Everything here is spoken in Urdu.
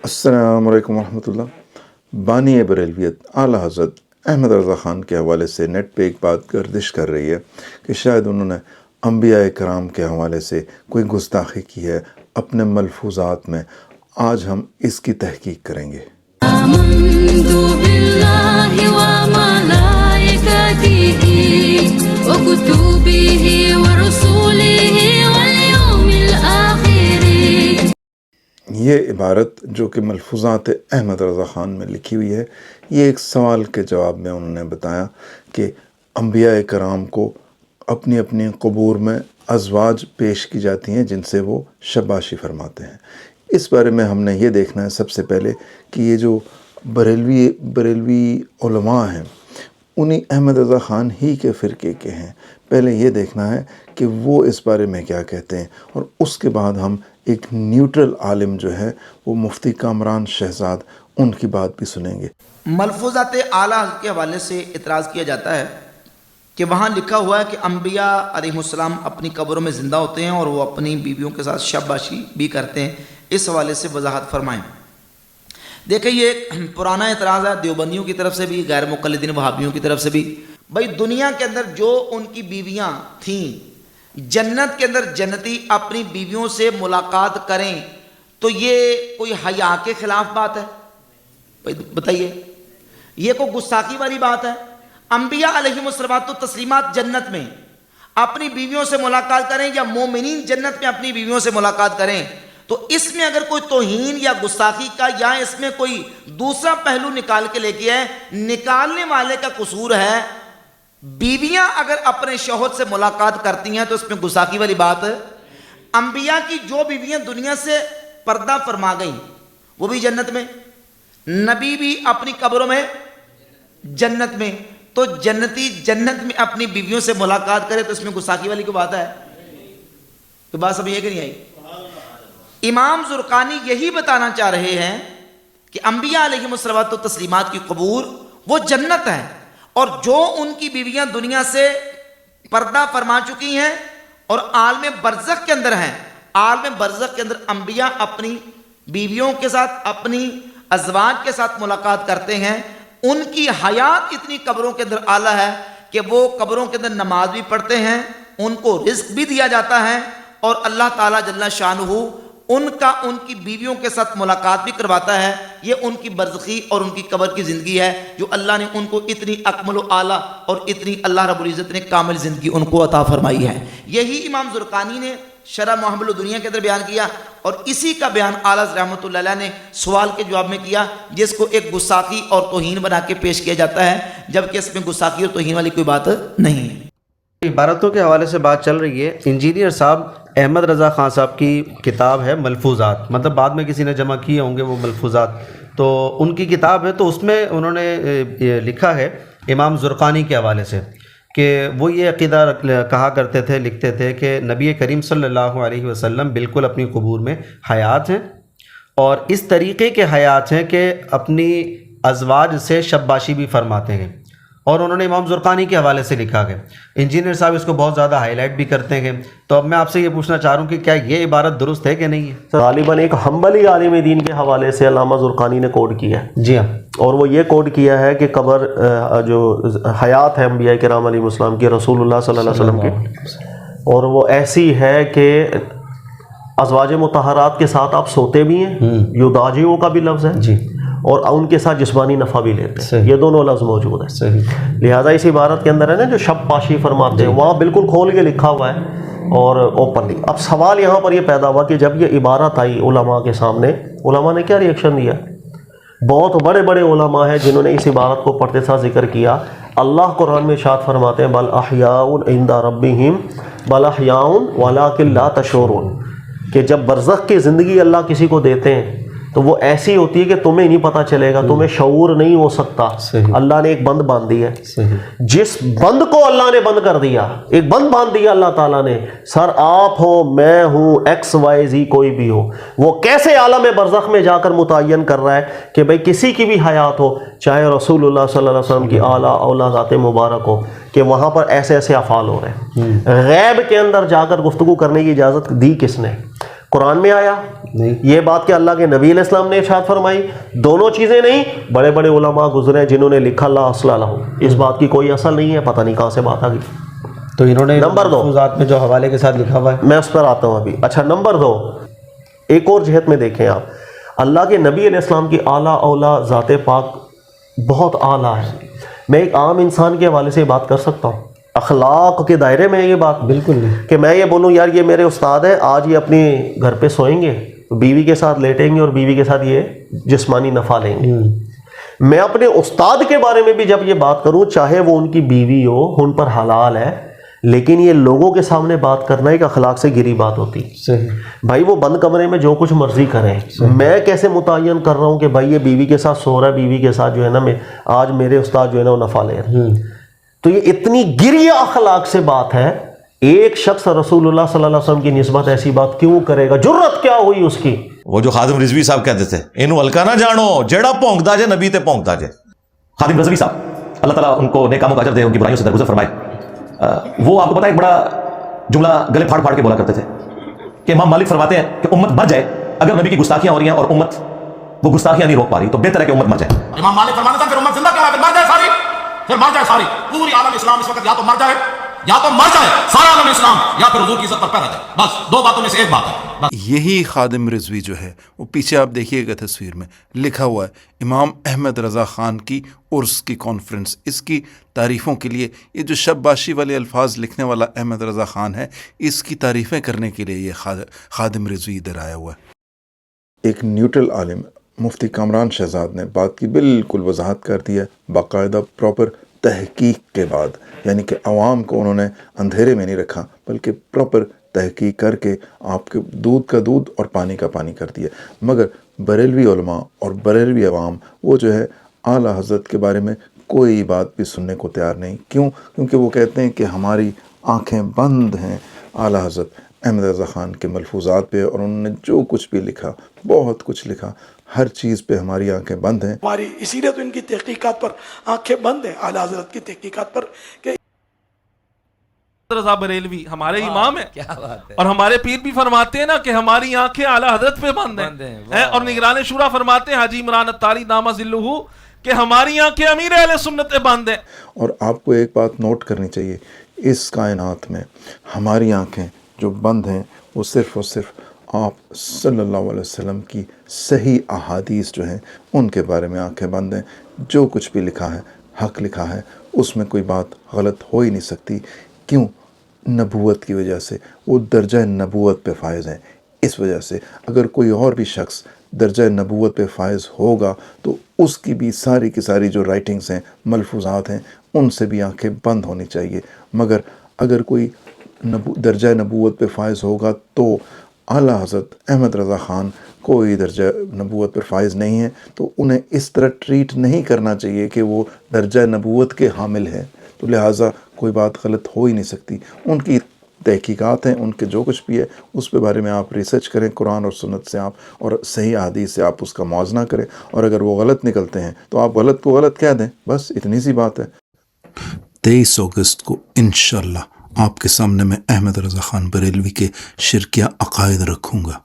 السلام علیکم ورحمۃ اللہ۔ بانی بریلویت اعلیٰ حضرت احمد رضا خان کے حوالے سے نیٹ پہ ایک بات گردش کر رہی ہے کہ شاید انہوں نے انبیاء کرام کے حوالے سے کوئی گستاخی کی ہے اپنے ملفوظات میں۔ آج ہم اس کی تحقیق کریں گے۔ آمنت باللہ وملائکتہ وکتبہ ورسولہ والیوم الآخر۔ یہ عبارت جو کہ ملفوظات احمد رضا خان میں لکھی ہوئی ہے، یہ ایک سوال کے جواب میں انہوں نے بتایا کہ انبیاء کرام کو اپنی اپنی قبور میں ازواج پیش کی جاتی ہیں جن سے وہ شباشی فرماتے ہیں۔ اس بارے میں ہم نے یہ دیکھنا ہے سب سے پہلے کہ یہ جو بریلوی علماء ہیں انہی احمد رضا خان ہی کے فرقے کے ہیں۔ پہلے یہ دیکھنا ہے کہ وہ اس بارے میں کیا کہتے ہیں، اور اس کے بعد ہم ایک نیوٹرل عالم جو ہے وہ مفتی کامران شہزاد، ان کی بات بھی سنیں گے۔ ملفوظات اعلیٰ کے حوالے سے اعتراض کیا جاتا ہے کہ وہاں لکھا ہوا ہے کہ انبیاء علیہ السلام اپنی قبروں میں زندہ ہوتے ہیں اور وہ اپنی بیویوں کے ساتھ شب باشی بھی کرتے ہیں۔ اس حوالے سے وضاحت فرمائیں۔ دیکھیں، یہ ایک پرانا اعتراض ہے دیوبندیوں کی طرف سے بھی، غیر مقلدین وہابیوں کی طرف سے بھی۔ بھائی، دنیا کے اندر جو ان کی بیویاں تھیں، جنت کے اندر جنتی اپنی بیویوں سے ملاقات کریں تو یہ کوئی حیا کے خلاف بات ہے؟ بتائیے، یہ کوئی گستاخی والی بات ہے؟ انبیاء علیہم الصلوات و تسلیمات جنت میں اپنی بیویوں سے ملاقات کریں، یا مومنین جنت میں اپنی بیویوں سے ملاقات کریں، تو اس میں اگر کوئی توہین یا گستاخی کا یا اس میں کوئی دوسرا پہلو نکال کے لے کے ہے، نکالنے والے کا قصور ہے۔ بیویاں اگر اپنے شوہر سے ملاقات کرتی ہیں تو اس میں گستاخی والی بات ہے۔ انبیاء کی جو بیویاں دنیا سے پردہ فرما گئیں وہ بھی جنت میں، نبی بھی اپنی قبروں میں جنت میں، تو جنتی جنت میں اپنی بیویوں سے ملاقات کرے تو اس میں گستاخی والی کوئی بات ہے؟ تو بات سمجھ یہ کہ نہیں آئی؟ امام زرقانی یہی بتانا چاہ رہے ہیں کہ انبیاء علیہم الصلوات و تسلیمات کی قبور وہ جنت ہے، اور جو ان کی بیویاں دنیا سے پردہ فرما چکی ہیں اور عالم برزخ کے اندر ہیں، عالم برزخ کے اندر انبیاء اپنی بیویوں کے ساتھ، اپنی ازواج کے ساتھ ملاقات کرتے ہیں۔ ان کی حیات اتنی قبروں کے اندر اعلیٰ ہے کہ وہ قبروں کے اندر نماز بھی پڑھتے ہیں، ان کو رزق بھی دیا جاتا ہے، اور اللہ تعالیٰ جل شانہ ان کی بیویوں کے ساتھ ملاقات بھی کرواتا ہے۔ یہ ان کی برزخی اور ان کی قبر کی زندگی ہے جو اللہ نے ان کو اتنی اکمل و اعلیٰ اور اتنی اللہ رب العزت نے کامل زندگی ان کو عطا فرمائی ہے۔ یہی امام زرقانی نے شرح محب الدنیا کے اندر بیان کیا، اور اسی کا بیان اعلیٰ رحمۃ اللہ علیہ نے سوال کے جواب میں کیا، جس کو ایک گستاخی اور توہین بنا کے پیش کیا جاتا ہے، جبکہ اس میں گستاخی اور توہین والی کوئی بات نہیں ہے۔ عبارتوں کے حوالے سے بات چل رہی ہے۔ انجینئر صاحب احمد رضا خان صاحب کی کتاب ہے ملفوظات، مطلب بعد میں کسی نے جمع کیے ہوں گے وہ ملفوظات، تو ان کی کتاب ہے، تو اس میں انہوں نے لکھا ہے امام زرقانی کے حوالے سے کہ وہ یہ عقیدہ کہا کرتے تھے، لکھتے تھے کہ نبی کریم صلی اللہ علیہ وسلم بالکل اپنی قبور میں حیات ہیں، اور اس طریقے کے حیات ہیں کہ اپنی ازواج سے شباشی بھی فرماتے ہیں، اور انہوں نے امام زرقانی کے حوالے سے لکھا ہے۔ انجینئر صاحب اس کو بہت زیادہ ہائی لائٹ بھی کرتے ہیں، تو اب میں آپ سے یہ پوچھنا چاہ رہا ہوں کہ کیا یہ عبارت درست ہے کہ نہیں ہے؟ غالباً ایک حنبلی عالم دین کے حوالے سے علامہ زرقانی نے کوڈ کیا ہے۔ جی ہاں، اور وہ یہ کوڈ کیا ہے کہ قبر جو حیات ہے انبیاء کرام علیہ السلام کی، رسول اللہ صلی اللہ علیہ وسلم کی، اور وہ ایسی ہے کہ ازواج مطہرات کے ساتھ آپ سوتے بھی ہیں، یداجیوں کا بھی لفظ ہے جی، اور ان کے ساتھ جسمانی نفع بھی لیتے ہیں، یہ دونوں لفظ موجود ہیں۔ صحیح۔ لہٰذا اس عبارت کے اندر ہے نا جو شب پاشی فرماتے ہیں، وہاں بالکل کھول کے لکھا ہوا ہے اور اوپنلی۔ اب سوال یہاں پر یہ پیدا ہوا کہ جب یہ عبارت آئی علماء کے سامنے، علماء نے کیا ریئیکشن دیا؟ بہت بڑے بڑے علماء ہیں جنہوں نے اس عبارت کو پڑھتے ساتھ ذکر کیا۔ اللہ قرآن میں ارشاد فرماتے ہیں بل احیاء عند ربہم بل احیاء ولکن لا تشعرون، کہ جب برزخ کی زندگی اللہ کسی کو دیتے ہیں تو وہ ایسی ہوتی ہے کہ تمہیں نہیں پتہ چلے گا، تمہیں شعور نہیں ہو سکتا۔ اللہ نے ایک بند باندھ دی ہے، جس بند کو اللہ نے بند کر دیا، ایک بند باندھ دیا اللہ تعالیٰ نے، سر آپ ہو، میں ہوں، ایکس وائی زی کوئی بھی ہو، وہ کیسے عالم برزخ میں جا کر متعین کر رہا ہے کہ بھئی کسی کی بھی حیات ہو، چاہے رسول اللہ صلی اللہ علیہ وسلم کی اعلیٰ اولا ذات مبارک ہو، کہ وہاں پر ایسے ایسے افعال ہو رہے ہیں۔ غیب کے اندر جا کر گفتگو کرنے کی اجازت دی کس نے؟ قرآن میں آیا نہیں۔ یہ بات کہ اللہ کے نبی علیہ السلام نے ارشاد فرمائی، دونوں چیزیں نہیں، بڑے بڑے علماء گزرے ہیں جنہوں نے لکھا لا اصل لہ، اس بات کی کوئی اصل نہیں ہے، پتہ نہیں کہاں سے بات آ گئی۔ تو انہوں نے نمبر 2 ملفوظات میں جو حوالے کے ساتھ لکھا ہوا ہے، میں اس پر آتا ہوں ابھی۔ اچھا، نمبر 2 ایک اور جہت میں دیکھیں آپ، اللہ کے نبی علیہ السلام کی اعلیٰ اولا ذات پاک بہت اعلیٰ ہے۔ میں ایک عام انسان کے حوالے سے بات کر سکتا ہوں؟ اخلاق کے دائرے میں ہے یہ بات؟ بالکل نہیں۔ کہ میں یہ بولوں یار یہ میرے استاد ہیں، آج یہ اپنے گھر پہ سوئیں گے، بیوی کے ساتھ لیٹیں گے اور بیوی کے ساتھ یہ جسمانی نفع لیں گے۔ میں اپنے استاد کے بارے میں بھی جب یہ بات کروں، چاہے وہ ان کی بیوی ہو، ان پر حلال ہے، لیکن یہ لوگوں کے سامنے بات کرنا ایک اخلاق سے گری بات ہوتی۔ صحیح۔ بھائی وہ بند کمرے میں جو کچھ مرضی کریں، میں کیسے متعین کر رہا ہوں کہ بھائی یہ بیوی کے ساتھ سو رہا ہے، بیوی کے ساتھ جو ہے نا میں آج میرے استاد جو ہے نا وہ نفع لے رہے ہیں۔ تو یہ اتنی گریہ اخلاق سے بات ہے، ایک شخص رسول اللہ صلی اللہ علیہ وسلم کی نسبت ایسی بات کیوں کرے گا؟ جرت کیا ہوئی اس کی؟ وہ جو خادم رضوی صاحب کہتے تھے، اینو ہلکا نہ جانو، جیڑا پونکدا جے نبی تے پونکدا جے۔ خادم رضوی صاحب اللہ تعالیٰ ان کو نیک کاموں کا اجر دے، ان کی برائیوں سے درگزر فرمائے۔ وہ آپ کو پتہ ہے ایک بڑا جملہ گلے پھاڑ پھاڑ کے بولا کرتے تھے کہ امام مالک فرماتے ہیں کہ امت مر جائے اگر نبی کی گستاخیاں ہو رہی ہیں اور امت وہ گستاخیاں نہیں روک پا رہی، تو بہتر ہے کہ امت مر جائے۔ امام مالک فرماتے تھے پھر امت زندہ کیوں ہے؟ پھر مر جائے ساری، پھر مر جائے ساری، پوری عالم اسلام اس وقت یا تو مر جائے، یا تو مر جائے سارا عالم اسلام، یا پھر حضور کی عزت پر پیرا جائے۔ بس دو باتوں میں سے ایک بات ہے۔ یہی خادم رضوی جو ہے وہ پیچھے آپ دیکھیے گا تصویر میں لکھا ہوا ہے امام احمد رضا خان کی عرس کی کانفرنس۔ اس کی تعریفوں کے لیے یہ جو شب باشی والے الفاظ لکھنے والا احمد رضا خان ہے، اس کی تعریفیں کرنے کے لیے یہ خادم رضوی ادھر آیا ہوا ہے۔ ایک نیوٹرل عالم مفتی کامران شہزاد نے بات کی بالکل وضاحت کر دی ہے، باقاعدہ پراپر تحقیق کے بعد، یعنی کہ عوام کو انہوں نے اندھیرے میں نہیں رکھا بلکہ پراپر تحقیق کر کے آپ کے دودھ کا دودھ اور پانی کا پانی کر دیا۔ مگر بریلوی علماء اور بریلوی عوام وہ جو ہے اعلیٰ حضرت کے بارے میں کوئی بات بھی سننے کو تیار نہیں۔ کیوں؟ کیونکہ وہ کہتے ہیں کہ ہماری آنکھیں بند ہیں اعلیٰ حضرت احمد رضا خان کے ملفوظات پہ، اور انہوں نے جو کچھ بھی لکھا، بہت کچھ لکھا، ہر چیز پہ ہماری آنکھیں بند ہیں۔ ہماری اسی لیے تو ان کی تحقیقات پر آنکھیں بند ہیں، اعلیٰ حضرت کی تحقیقات پر، کہ رضا بریلوی ہمارے امام ہیں، اور ہمارے پیر بھی فرماتے ہیں نا کہ ہماری آنکھیں اعلیٰ حضرت پہ بند ہیں، اور نگران شورا فرماتے ہیں حاجی عمران الطاری دامہ ظلہ کہ ہماری آنکھیں امیر اہل سنت پہ بند ہیں۔ اور آپ کو ایک بات نوٹ کرنی چاہیے، اس کائنات میں ہماری آنکھیں جو بند ہیں وہ صرف اور صرف آپ صلی اللہ علیہ وسلم کی صحیح احادیث جو ہیں ان کے بارے میں آنکھیں بند ہیں۔ جو کچھ بھی لکھا ہے، حق لکھا ہے، اس میں کوئی بات غلط ہو ہی نہیں سکتی۔ کیوں؟ نبوت کی وجہ سے، وہ درجہ نبوت پہ فائز ہیں۔ اس وجہ سے اگر کوئی اور بھی شخص درجہ نبوت پہ فائز ہوگا تو اس کی بھی ساری کی ساری جو رائٹنگز ہیں، ملفوظات ہیں، ان سے بھی آنکھیں بند ہونی چاہیے۔ مگر اگر کوئی درجہ نبوت پہ فائز ہوگا تو اعلیٰ حضرت احمد رضا خان کوئی درجہ نبوت پر فائز نہیں ہے، تو انہیں اس طرح ٹریٹ نہیں کرنا چاہیے کہ وہ درجہ نبوت کے حامل ہیں۔ تو لہٰذا کوئی بات غلط ہو ہی نہیں سکتی۔ ان کی تحقیقات ہیں، ان کے جو کچھ بھی ہے اس پہ بارے میں آپ ریسرچ کریں، قرآن اور سنت سے آپ اور صحیح احادیث سے آپ اس کا موازنہ کریں، اور اگر وہ غلط نکلتے ہیں تو آپ غلط کو غلط کہہ دیں، بس اتنی سی بات ہے۔ 23 اگست کو انشاءاللہ آپ کے سامنے میں احمد رضا خان بریلوی کے شرکیہ عقائد رکھوں گا۔